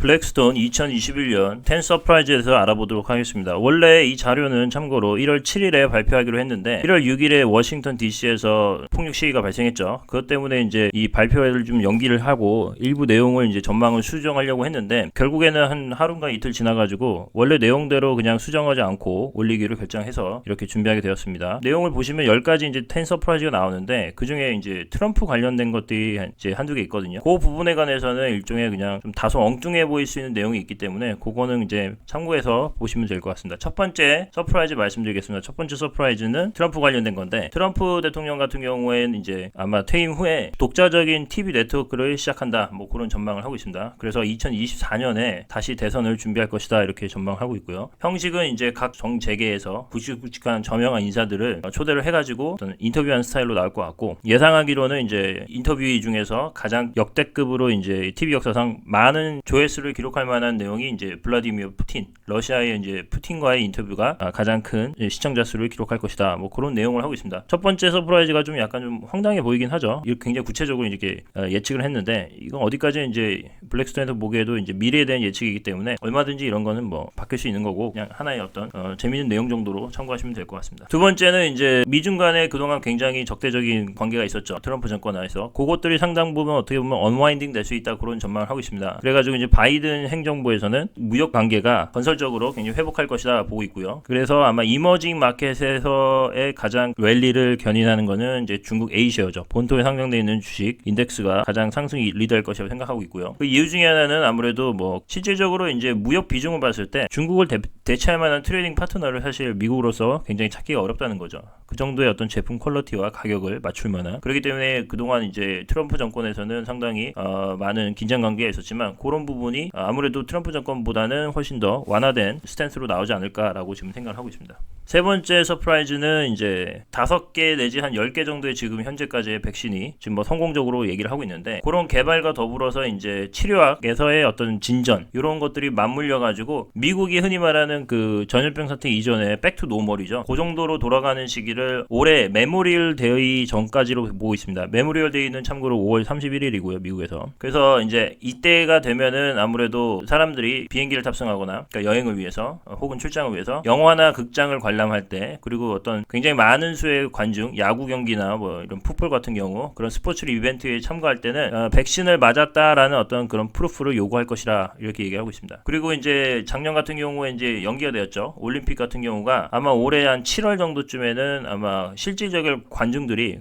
블랙스톤 2021년 10 서프라이즈에서 알아보도록 하겠습니다. 원래 이 자료는 참고로 1월 7일에 발표하기로 했는데 1월 6일에 워싱턴 DC에서 폭력 시위가 발생했죠. 그것 때문에 이제 이 발표를 좀 연기를 하고 일부 내용을 이제 전망을 수정하려고 했는데 결국에는 한 하루인가 이틀 지나가지고 원래 내용대로 그냥 수정하지 않고 올리기로 결정해서 이렇게 준비하게 되었습니다. 내용을 보시면 10가지 이제 10 서프라이즈가 나오는데 그 중에 이제 트럼프 관련된 것들이 이제 한두 개 있거든요. 그 부분에 관해서는 일종의 그냥 좀 다소 엉뚱해 보일 수 있는 내용이 있기 때문에 그거는 이제 참고해서 보시면 될 것 같습니다. 첫 번째 서프라이즈 말씀드리겠습니다. 첫 번째 서프라이즈는 트럼프 관련된 건데 트럼프 대통령 같은 경우에는 이제 아마 퇴임 후에 독자적인 TV 네트워크를 시작한다 뭐 그런 전망을 하고 있습니다. 그래서 2024년에 다시 대선을 준비할 것이다 이렇게 전망하고 있고요. 형식은 이제 각 정재계에서 굵직굵직한 저명한 인사들을 초대를 해가지고 어떤 인터뷰하는 스타일로 나올 것 같고 예상하기로는 이제 인터뷰 중에서 가장 역대급으로 이제 TV 역사상 많은 조회수를 기록할 만한 내용이 이제 블라디미르 푸틴, 러시아의 이제 푸틴과의 인터뷰가 가장 큰 시청자 수를 기록할 것이다. 뭐 그런 내용을 하고 있습니다. 첫 번째 서프라이즈가 좀 약간 좀 황당해 보이긴 하죠. 이렇게 굉장히 구체적으로 이렇게 예측을 했는데 이건 어디까지 이제 블랙스톤에서 보기에도 이제 미래에 대한 예측이기 때문에 얼마든지 이런 거는 뭐 바뀔 수 있는 거고 그냥 하나의 어떤 재미있는 내용 정도로 참고하시면 될 것 같습니다. 두 번째는 이제 미중 간에 그동안 굉장히 적대적인 관계가 있었죠. 트럼프 정권 안에서 그것들이 상당 부분 어떻게 보면 언와인딩 될 수 있다 그런 전망을 하고 있습니다. 그래가지고 이제 바이든 행정부에서는 무역 관계가 건설적으로 굉장히 회복할 것이다 보고 있고요. 그래서 아마 이머징 마켓에서의 가장 랠리를 견인하는 거는 이제 중국 A쉐어죠. 본토에 상장되어 있는 주식 인덱스가 가장 상승이 리드할 것이라고 생각하고 있고요. 그 이유 중에 하나는 아무래도 뭐 실질적으로 이제 무역 비중을 봤을 때 중국을 대체할 만한 트레이딩 파트너를 사실 미국으로서 굉장히 찾기가 어렵다는 거죠. 그 정도의 어떤 제품 퀄리티와 가격을 맞출 만한 그렇기 때문에 그동안 이제 트럼프 정권에서는 상당히 많은 긴장 관계가 있었지만 그런 부분이 아무래도 트럼프 정권보다는 훨씬 더 완화된 스탠스로 나오지 않을까라고 지금 생각을 하고 있습니다. 세 번째 서프라이즈는 이제 5개 내지 한 10개 정도의 지금 현재까지의 백신이 지금 뭐 성공적으로 얘기를 하고 있는데 그런 개발과 더불어서 이제 치료학에서의 어떤 진전 이런 것들이 맞물려 가지고 미국이 흔히 말하는 그 전염병 사태 이전에 백투 노멀이죠. 그 정도로 돌아가는 시기를 올해 메모리얼 데이 전까지로 보고 있습니다. 메모리얼 데이는 참고로 5월 31일이고요. 미국에서. 그래서 이제 이때가 되면은 아무래도 사람들이 비행기를 탑승하거나 그러니까 여행을 위해서 혹은 출장을 위해서 영화나 극장을 관람할 때 그리고 어떤 굉장히 많은 수의 관중 야구 경기나 뭐 이런 풋볼 같은 경우 그런 스포츠 이벤트에 참가할 때는 백신을 맞았다라는 어떤 그런 프루프를 요구할 것이라 이렇게 얘기하고 있습니다. 그리고 이제 작년 같은 경우에 이제 연기가 되었죠. 올림픽 같은 경우가 아마 올해 한 7월 정도쯤에는 아마 실질적인 관중들이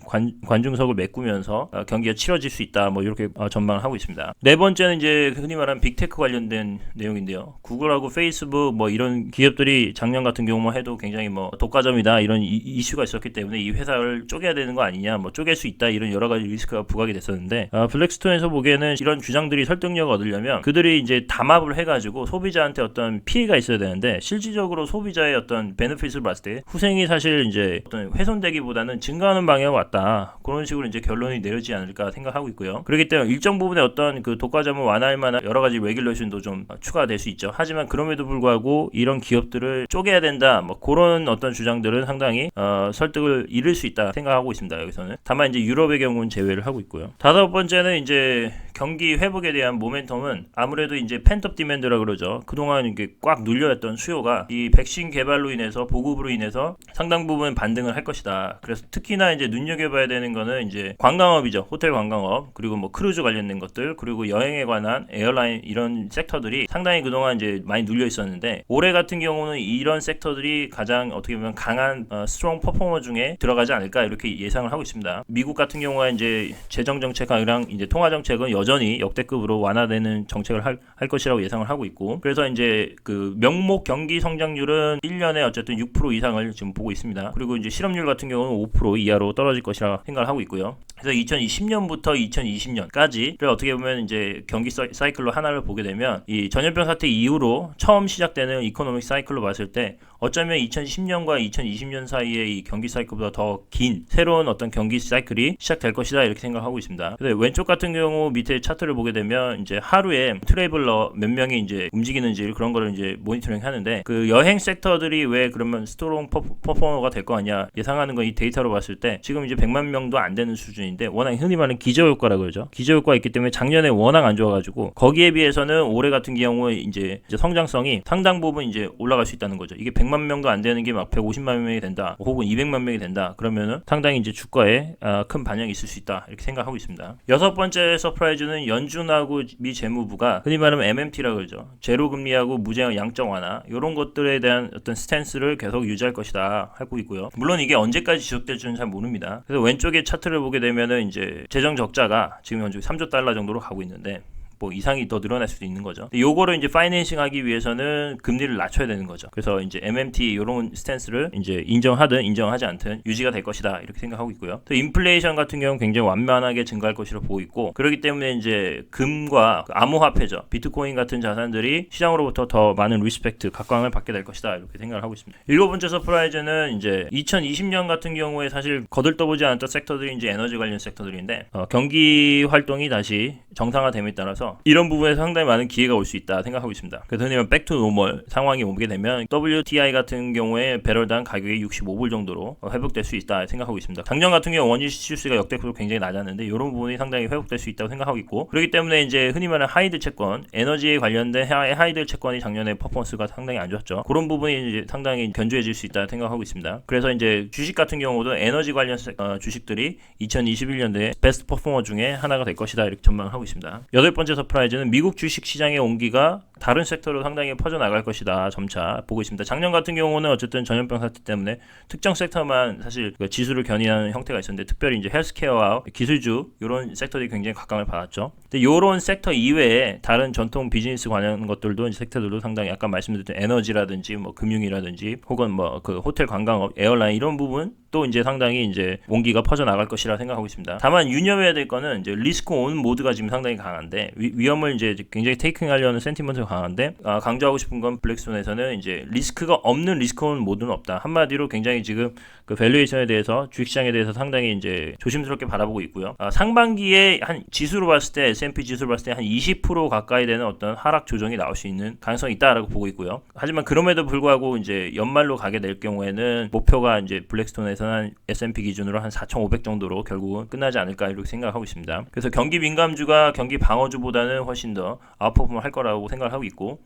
관중석을 메꾸면서 경기가 치러질 수 있다 뭐 이렇게 전망을 하고 있습니다. 네 번째는 이제 흔히 말하는 빅테크 관련된 내용인데요. 구글하고 페이스북 뭐 이런 기업들이 작년 같은 경우만 해도 굉장히 뭐 독과점이다 이런 이슈가 있었기 때문에 이 회사를 쪼개야 되는 거 아니냐 뭐 쪼갤 수 있다 이런 여러 가지 리스크가 부각이 됐었는데 블랙스톤에서 보기에는 이런 주장들이 설득력을 얻으려면 그들이 이제 담합을 해가지고 소비자한테 어떤 피해가 있어야 되는데 실질적으로 소비자의 어떤 베네핏을 봤을 때 후생이 사실 이제 어떤 훼손되기보다는 증가하는 방향으로 왔다 그런 식으로 이제 결론이 내려지지 않을까 생각하고 있고요. 그렇기 때문에 일정 부분의 어떤 그 독과점을 완화할 만한 여러 가지 레귤레이션도 좀 추가될 수 있죠. 하지만 그럼에도 불구하고 이런 기업들을 쪼개야 된다 뭐 그런 어떤 주장들은 상당히 설득을 잃을 수 있다 생각하고 있습니다. 여기서는 다만 이제 유럽의 경우는 제외를 하고 있고요. 다섯 번째는 이제 경기 회복에 대한 모멘텀은 아무래도 이제 펜트업 디맨드라 그러죠. 그동안 이게 꽉 눌려있던 수요가 이 백신 개발로 인해서 보급으로 인해서 상당 부분 반등을 할 것이다. 그래서 특히나 이제 눈여겨봐야 되는 거는 이제 관광업이죠. 호텔 관광업 그리고 뭐 크루즈 관련된 것들 그리고 여행에 관한 에어라인 이런 섹터들이 상당히 그동안 이제 많이 눌려 있었는데 올해 같은 경우는 이런 섹터들이 가장 어떻게 보면 강한 스트롱 퍼포머 중에 들어가지 않을까 이렇게 예상을 하고 있습니다. 미국 같은 경우가 이제 재정 정책이랑 이제 통화 정책은 여전히 역대급으로 완화되는 정책을 할 것이라고 예상을 하고 있고 그래서 이제 그 명목 경기 성장률은 1년에 어쨌든 6% 이상을 지금 보고 있습니다. 그리고 이제 실업률 같은 경우는 5% 이하로 떨어질 것이라 생각을 하고 있고요. 그래서 2020년부터 2020년까지를 어떻게 보면 이제 경기 사이클로 하나를 보게 되면 이 전염병 사태 이후로 처음 시작되는 이코노믹 사이클로 봤을 때 어쩌면 2010 2010년과 2020년 사이에 이 경기 사이클보다 더 긴 새로운 어떤 경기 사이클이 시작될 것이다 이렇게 생각하고 있습니다. 그래서 왼쪽 같은 경우 밑에 차트를 보게 되면 이제 하루에 트래블러 몇 명이 이제 움직이는지 그런 거를 이제 모니터링 하는데 그 여행 섹터들이 왜 그러면 스트롱 퍼포머가 될 거 아니야 예상하는 건 이 데이터로 봤을 때 지금 이제 100만 명도 안 되는 수준인데 워낙 흔히 말하는 기저효과라고 그러죠. 기저효과가 있기 때문에 작년에 워낙 안 좋아가지고 거기에 비해서는 올해 같은 경우에 이제 성장성이 상당 부분 이제 올라갈 수 있다는 거죠. 이게 100만 명도 안 되는 게 막 150만 명이 된다, 혹은 200만 명이 된다. 그러면은 상당히 이제 주가에 큰 반영이 있을 수 있다 이렇게 생각하고 있습니다. 여섯 번째 서프라이즈는 연준하고 미 재무부가 흔히 말하면 MMT라고 그러죠. 제로 금리하고 무제한 양적 완화 이런 것들에 대한 어떤 스탠스를 계속 유지할 것이다 하고 있고요. 물론 이게 언제까지 지속될지는 잘 모릅니다. 그래서 왼쪽에 차트를 보게 되면은 이제 재정 적자가 지금 현재 3조 달러 정도로 가고 있는데 뭐 이상이 더 늘어날 수도 있는 거죠. 요거를 이제 파이낸싱 하기 위해서는 금리를 낮춰야 되는 거죠. 그래서 이제 MMT 이런 스탠스를 이제 인정하든 인정하지 않든 유지가 될 것이다 이렇게 생각하고 있고요. 또 인플레이션 같은 경우는 굉장히 완만하게 증가할 것으로 보고 있고 그렇기 때문에 이제 금과 암호화폐죠. 비트코인 같은 자산들이 시장으로부터 더 많은 리스펙트, 각광을 받게 될 것이다 이렇게 생각을 하고 있습니다. 일곱 번째 서프라이즈는 이제 2020년 같은 경우에 사실 거들떠보지 않았던 섹터들이 이제 에너지 관련 섹터들인데 경기 활동이 다시 정상화됨에 따라서 이런 부분에 상당히 많은 기회가 올 수 있다 생각하고 있습니다. 그래서 흔히 말하면 백투 노멀 상황이 오게 되면 WTI 같은 경우에 배럴당 가격이 65불 정도로 회복될 수 있다 생각하고 있습니다. 작년 같은 경우 원유 실수가 역대급으로 굉장히 낮았는데 이런 부분이 상당히 회복될 수 있다고 생각하고 있고 그렇기 때문에 이제 흔히 말하는 하이드 채권, 에너지에 관련된 하이드 채권이 작년에 퍼포먼스가 상당히 안 좋았죠. 그런 부분이 이제 상당히 견조해질 수 있다 생각하고 있습니다. 그래서 이제 주식 같은 경우도 에너지 관련 주식들이 2021년도에 베스트 퍼포머 중에 하나가 될 것이다 이렇게 전망하고 있습니다. 여덟 번째 서프라이즈는 미국 주식 시장의 온기가 다른 섹터로 상당히 퍼져나갈 것이다 점차 보고 있습니다. 작년 같은 경우는 어쨌든 전염병 사태 때문에 특정 섹터만 사실 지수를 견인하는 형태가 있었는데 특별히 이제 헬스케어와 기술주 이런 섹터들이 굉장히 각광을 받았죠. 근데 이런 섹터 이외에 다른 전통 비즈니스 관련 것들도 섹터들도 상당히 아까 말씀드렸던 에너지라든지 뭐 금융이라든지 혹은 뭐 그 호텔 관광업, 에어라인 이런 부분 또 이제 상당히 이제 온기가 퍼져나갈 것이라 생각하고 있습니다. 다만 유념해야 될 거는 이제 리스크 온 모드가 지금 상당히 강한데 위험을 이제 굉장히 테이킹하려는 센티먼트가 강한데 강조하고 싶은 건 블랙스톤에서는 이제 리스크가 없는 리스크 온 모드는 없다. 한마디로 굉장히 지금 그 밸류에이션에 대해서 주식시장에 대해서 상당히 이제 조심스럽게 바라보고 있고요. 상반기에 한 지수로 봤을 때 S&P 지수로 봤을 때 한 20% 가까이 되는 어떤 하락 조정이 나올 수 있는 가능성이 있다라고 보고 있고요. 하지만 그럼에도 불구하고 이제 연말로 가게 될 경우에는 목표가 이제 블랙스톤에서는 한 S&P 기준으로 한 4,500 정도로 결국은 끝나지 않을까 이렇게 생각하고 있습니다. 그래서 경기 민감주가 경기 방어주보다는 훨씬 더 아웃퍼폼 할 거라고 생각을 하고 있고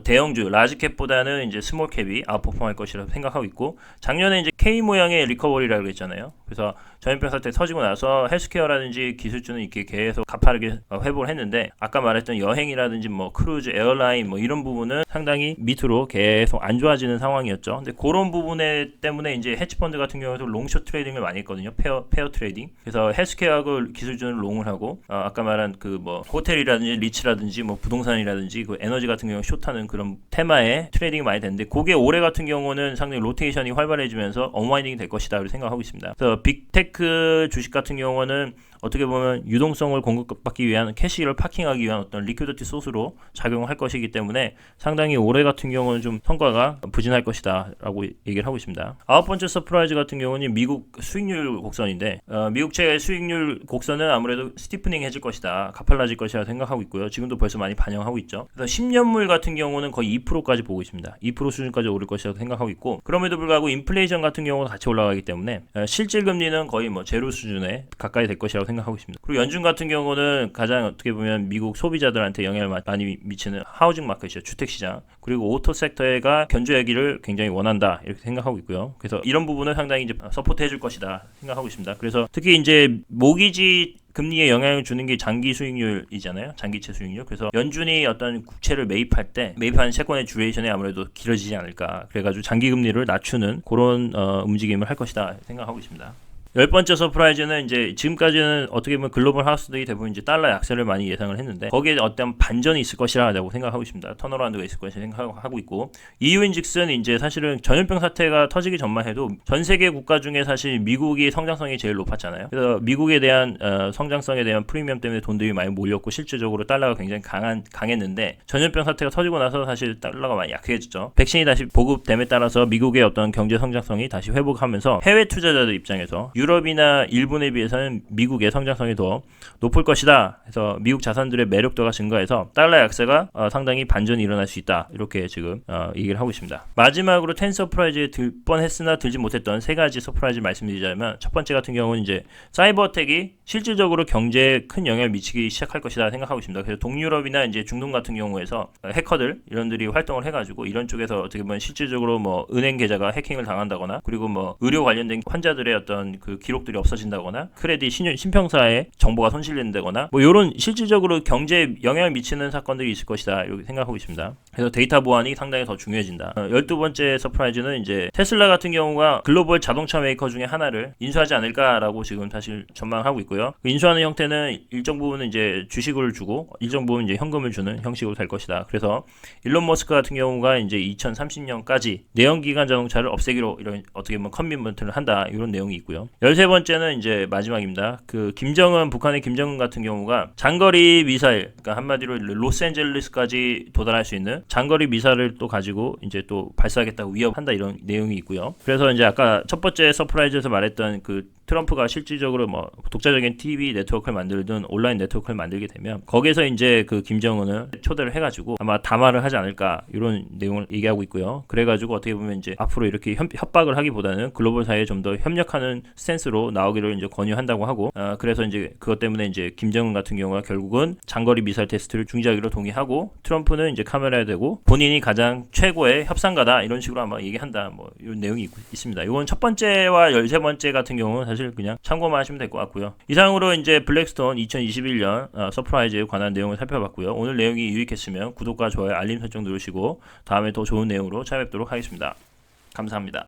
대형주 라지캡보다는 이제 스몰캡이 아웃퍼폼 할 것이라고 생각하고 있고 작년에 이제 K 모양의 리커버리라고 했잖아요. 그래서 전염병 사태 터지고 나서 헬스케어라든지 기술주는 이렇게 계속 가파르게 회복을 했는데 아까 말했던 여행이라든지 뭐 크루즈, 에어라인 뭐 이런 부분은 상당히 밑으로 계속 안 좋아지는 상황이었죠. 근데 그런 부분에 때문에 이제 헤지펀드 같은 경우에도 롱숏 트레이딩을 많이 했거든요. 페어 트레이딩. 그래서 헬스케어하고 기술주는 롱을 하고 아까 말한 그 뭐 호텔이라든지 리츠라든지 뭐 부동산이라든지 그 에너지 같은 경우 숏하는 그런 테마의 트레이딩이 많이 됐는데 그게 올해 같은 경우는 상당히 로테이션이 활발해지면서 언와인딩이 될 것이다 이렇게 생각하고 있습니다. 그래서 빅테크 주식 같은 경우는 어떻게 보면 유동성을 공급받기 위한 캐시를 파킹하기 위한 어떤 리퀴디티 소스로 작용할 것이기 때문에 상당히 올해 같은 경우는 좀 성과가 부진할 것이다 라고 얘기를 하고 있습니다. 아홉 번째 서프라이즈 같은 경우는 미국 수익률 곡선인데 미국채 수익률 곡선은 아무래도 스티프닝 해질 것이다, 가팔라질 것이라 생각하고 있고요. 지금도 벌써 많이 반영하고 있죠. 그래서 10년물 같은 경우는 거의 2%까지 보고 있습니다. 2% 수준까지 오를 것이라고 생각하고 있고 그럼에도 불구하고 인플레이션 같은 경우는 같이 올라가기 때문에 실질 금리는 거의 뭐 제로 수준에 가까이 될 것이라고 생각하고 있습니다. 그리고 연준 같은 경우는 가장 어떻게 보면 미국 소비자들한테 영향을 많이 미치는 하우징 마켓이죠. 주택시장. 그리고 오토 섹터가 견조하기를 굉장히 원한다 이렇게 생각하고 있고요. 그래서 이런 부분을 상당히 이제 서포트 해줄 것이다 생각하고 있습니다. 그래서 특히 이제 모기지 금리에 영향을 주는 게 장기 수익률이잖아요. 장기채 수익률. 그래서 연준이 어떤 국채를 매입할 때 매입하는 채권의 듀레이션이 아무래도 길어지지 않을까. 그래가지고 장기 금리를 낮추는 그런 움직임을 할 것이다 생각하고 있습니다. 10번째 서프라이즈는 이제 지금까지는 어떻게 보면 글로벌 하우스들이 대부분 이제 달러 약세를 많이 예상을 했는데 거기에 어떤 반전이 있을 것이라고 생각하고 있습니다. 턴어라운드가 있을 것이라 생각하고 있고, 이유인즉슨 이제 사실은 전염병 사태가 터지기 전만 해도 전 세계 국가 중에 사실 미국이 성장성이 제일 높았잖아요. 그래서 미국에 대한 성장성에 대한 프리미엄 때문에 돈들이 많이 몰렸고 실질적으로 달러가 굉장히 강했는데 전염병 사태가 터지고 나서 사실 달러가 많이 약해졌죠. 백신이 다시 보급됨에 따라서 미국의 어떤 경제 성장성이 다시 회복하면서 해외 투자자들 입장에서 유럽이나 일본에 비해서는 미국의 성장성이 더 높을 것이다. 그래서 미국 자산들의 매력도가 증가해서 달러 약세가 상당히 반전이 일어날 수 있다. 이렇게 지금 얘기를 하고 있습니다. 마지막으로 텐 서프라이즈에 들 뻔했으나 들지 못했던 세 가지 서프라이즈 말씀드리자면, 첫 번째 같은 경우는 이제 사이버 어택이 실질적으로 경제에 큰 영향을 미치기 시작할 것이다 생각하고 있습니다. 그래서 동유럽이나 이제 중동 같은 경우에서 해커들 이런들이 활동을 해가지고 이런 쪽에서 어떻게 보면 실질적으로 뭐 은행 계좌가 해킹을 당한다거나, 그리고 뭐 의료 관련된 환자들의 어떤 그 기록들이 없어진다거나, 크레딧 신평사의 정보가 손실된다거나, 뭐 이런 실질적으로 경제에 영향을 미치는 사건들이 있을 것이다 이렇게 생각하고 있습니다. 그래서 데이터 보안이 상당히 더 중요해진다. 12번째 서프라이즈는 이제 테슬라 같은 경우가 글로벌 자동차 메이커 중에 하나를 인수하지 않을까라고 지금 사실 전망하고 있고요. 그 인수하는 형태는 일정 부분은 이제 주식을 주고 일정 부분 이제 현금을 주는 형식으로 될 것이다. 그래서 일론 머스크 같은 경우가 이제 2030년까지 내연기관 자동차를 없애기로 이런 어떻게 보면 커밋먼트를 한다 이런 내용이 있고요. 13번째는 이제 마지막입니다. 그 북한의 김정은 같은 경우가 장거리 미사일, 그러니까 한마디로 로스앤젤레스까지 도달할 수 있는 장거리 미사일을 또 가지고 이제 또 발사하겠다고 위협한다 이런 내용이 있고요. 그래서 이제 아까 첫 번째 서프라이즈에서 말했던 그 트럼프가 실질적으로 뭐 독자적인 TV 네트워크를 만들든 온라인 네트워크를 만들게 되면 거기에서 이제 그 김정은을 초대를 해가지고 아마 담화를 하지 않을까 이런 내용을 얘기하고 있고요. 그래가지고 어떻게 보면 이제 앞으로 이렇게 협박을 하기보다는 글로벌 사회에 좀 더 협력하는 스탠스로 나오기를 이제 권유한다고 하고, 그래서 이제 그것 때문에 이제 김정은 같은 경우가 결국은 장거리 미사일 테스트를 중지하기로 동의하고, 트럼프는 이제 카메라에 대고 본인이 가장 최고의 협상가다 이런 식으로 아마 얘기한다 뭐 이런 내용이 있습니다. 이건 첫 번째와 13번째 같은 경우는 사실 그냥 참고만 하시면 될 것 같고요. 이상으로 이제 블랙스톤 2021년 서프라이즈에 관한 내용을 살펴봤고요. 오늘 내용이 유익했으면 구독과 좋아요, 알림 설정 누르시고 다음에 더 좋은 내용으로 찾아뵙도록 하겠습니다. 감사합니다.